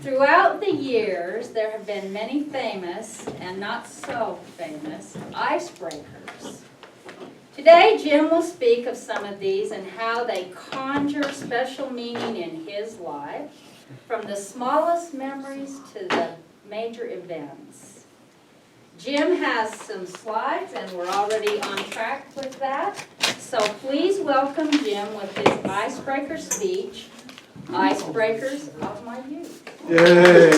Throughout the years, there have been many famous and not so famous icebreakers. Today, Jim will speak of some of these and how they conjure special meaning in his life, from the smallest memories to the major events. Jim has some slides, and we're already on track with that. So please welcome Jim with his icebreaker speech, Icebreakers of My Youth. Yay!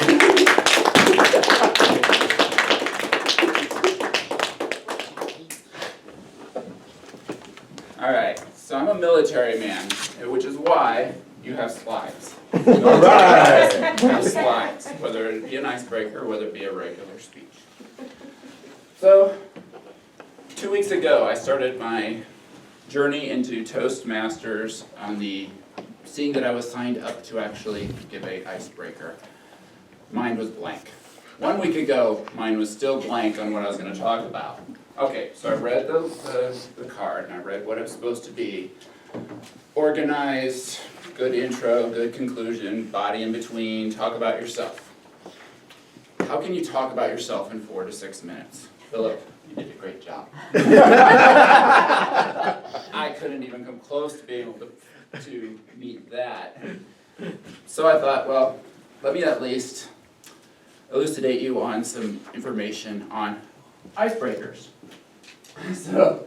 All right, so I'm a military man, which is why you have slides. All right. Have slides, whether it be an icebreaker, whether it be a regular speech. So, 2 weeks ago, I started my journey into Toastmasters on seeing that I was signed up to actually give a icebreaker. Mine was blank. 1 week ago, mine was still blank on what I was going to talk about. Okay, so I read the card, and I read what it was supposed to be. Organized, good intro, good conclusion, body in between, talk about yourself. How can you talk about yourself in 4 to 6 minutes? Philip, you did a great job. I couldn't even come close to being able to meet that. So I thought, well, let me at least elucidate you on some information on icebreakers. So,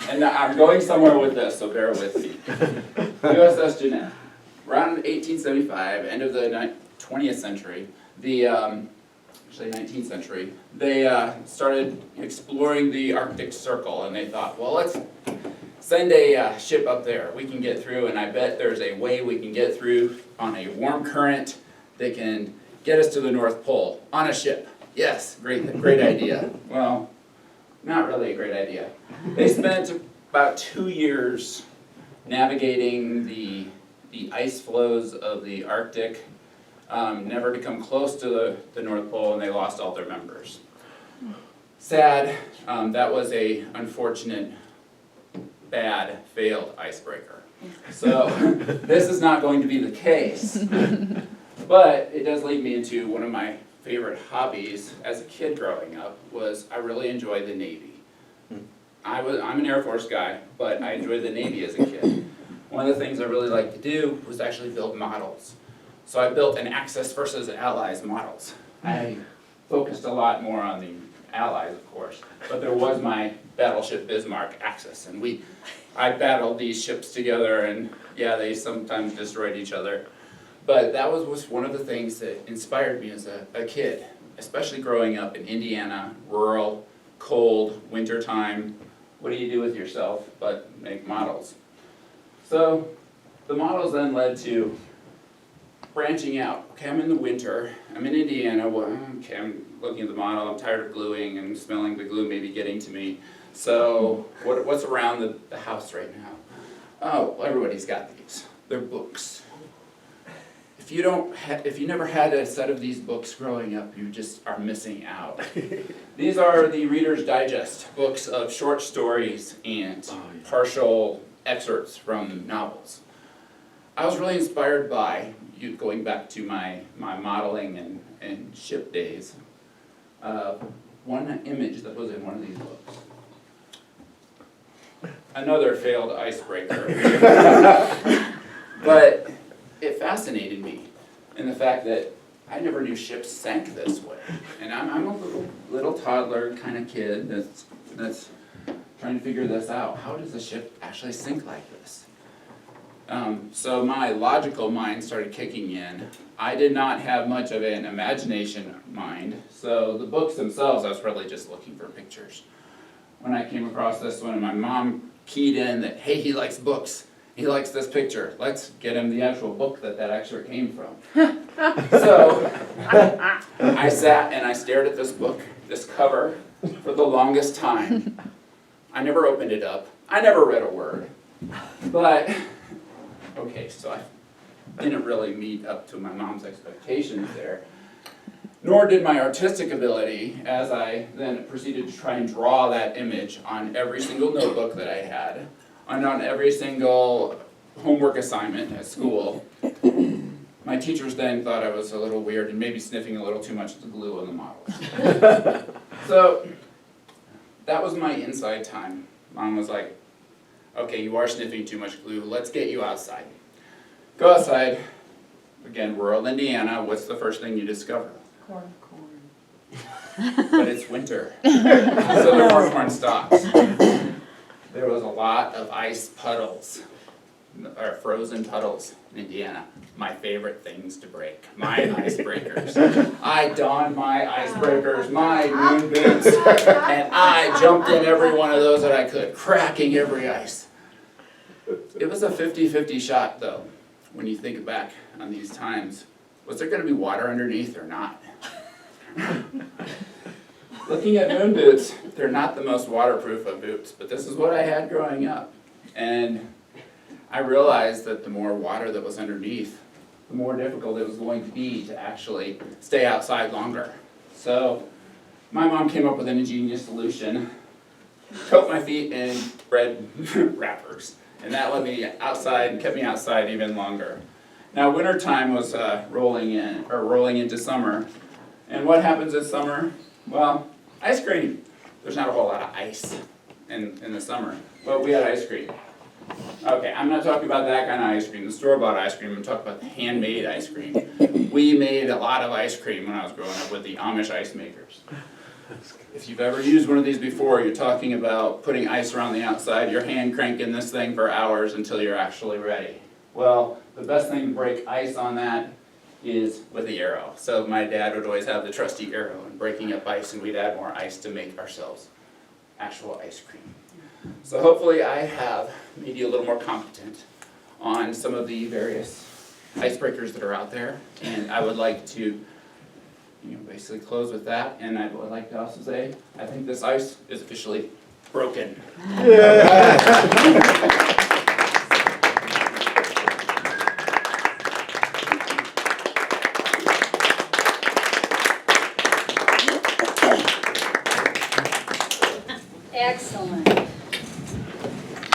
and I'm going somewhere with this, so bear with me. USS Jeanette. Around 1875, end of the 20th century, actually 19th century, they started exploring the Arctic Circle, and they thought, well, let's send a ship up there. We can get through, and I bet there's a way we can get through on a warm current that can get us to the North Pole on a ship. Yes, great idea. Well, not really a great idea. They spent about 2 years navigating the ice floes of the Arctic, never to come close to the North Pole, and they lost all their members. Sad. That was a unfortunate, bad, failed icebreaker. So this is not going to be the case. But it does lead me into one of my favorite hobbies as a kid growing up was I really enjoyed the Navy. I'm an Air Force guy, but I enjoyed the Navy as a kid. One of the things I really liked to do was actually build models. So I built an Axis versus Allies models. I focused a lot more on the Allies, of course, but there was my battleship Bismarck Axis, and I battled these ships together, and yeah, they sometimes destroyed each other. But that was one of the things that inspired me as a kid, especially growing up in Indiana, rural, cold, wintertime. What do you do with yourself but make models? So the models then led to branching out. Okay, I'm in the winter, I'm in Indiana, okay, I'm looking at the model, I'm tired of gluing and smelling the glue maybe getting to me. So what's around the house right now? Oh, well, everybody's got these. They're books. If you never had a set of these books growing up, you just are missing out. These are the Reader's Digest books of short stories and partial excerpts from novels. I was really inspired by, going back to my modeling and ship days, one image that was in one of these books. Another failed icebreaker. But it fascinated me in the fact that I never knew ships sank this way. And I'm a little toddler kind of kid that's trying to figure this out. How does a ship actually sink like this? So my logical mind started kicking in. I did not have much of an imagination mind, so the books themselves, I was really just looking for pictures. When I came across this one, and my mom keyed in that, hey, he likes books. He likes this picture. Let's get him the actual book that excerpt came from. So I sat and I stared at this book, this cover, for the longest time. I never opened it up. I never read a word. But, okay, so I didn't really meet up to my mom's expectations there. Nor did my artistic ability, as I then proceeded to try and draw that image on every single notebook that I had, and on every single homework assignment at school. My teachers then thought I was a little weird and maybe sniffing a little too much of the glue on the models. So that was my inside time. Mom was like, okay, you are sniffing too much glue, let's get you outside. Go outside, again, rural Indiana, what's the first thing you discover? Corn. But it's winter, so there were corn stalks. There was a lot of ice puddles, or frozen puddles in Indiana. My favorite things to break, my icebreakers. I donned my icebreakers, my moon boots, and I jumped in every one of those that I could, cracking every ice. It was a 50-50 shot though, when you think back on these times. Was there gonna be water underneath or not? Looking at moon boots, they're not the most waterproof of boots, but this is what I had growing up. And I realized that the more water that was underneath, the more difficult it was going to be to actually stay outside longer. So my mom came up with an ingenious solution, coat my feet in bread wrappers, and that let me outside and kept me outside even longer. Now winter time was rolling into summer, and what happens this summer? Well, ice cream. There's not a whole lot of ice in the summer, but we had ice cream. Okay, I'm not talking about that kind of ice cream, the store-bought ice cream, I'm talking about the handmade ice cream. We made a lot of ice cream when I was growing up with the Amish ice makers. If you've ever used one of these before, you're talking about putting ice around the outside, you're hand cranking this thing for hours until you're actually ready. Well, the best thing to break ice on that is with the arrow. So my dad would always have the trusty arrow and breaking up ice, and we'd add more ice to make ourselves actual ice cream. So hopefully I have made you a little more competent on some of the various icebreakers that are out there, and I would like to basically close with that, and I would like to also say I think this ice is officially broken. Excellent.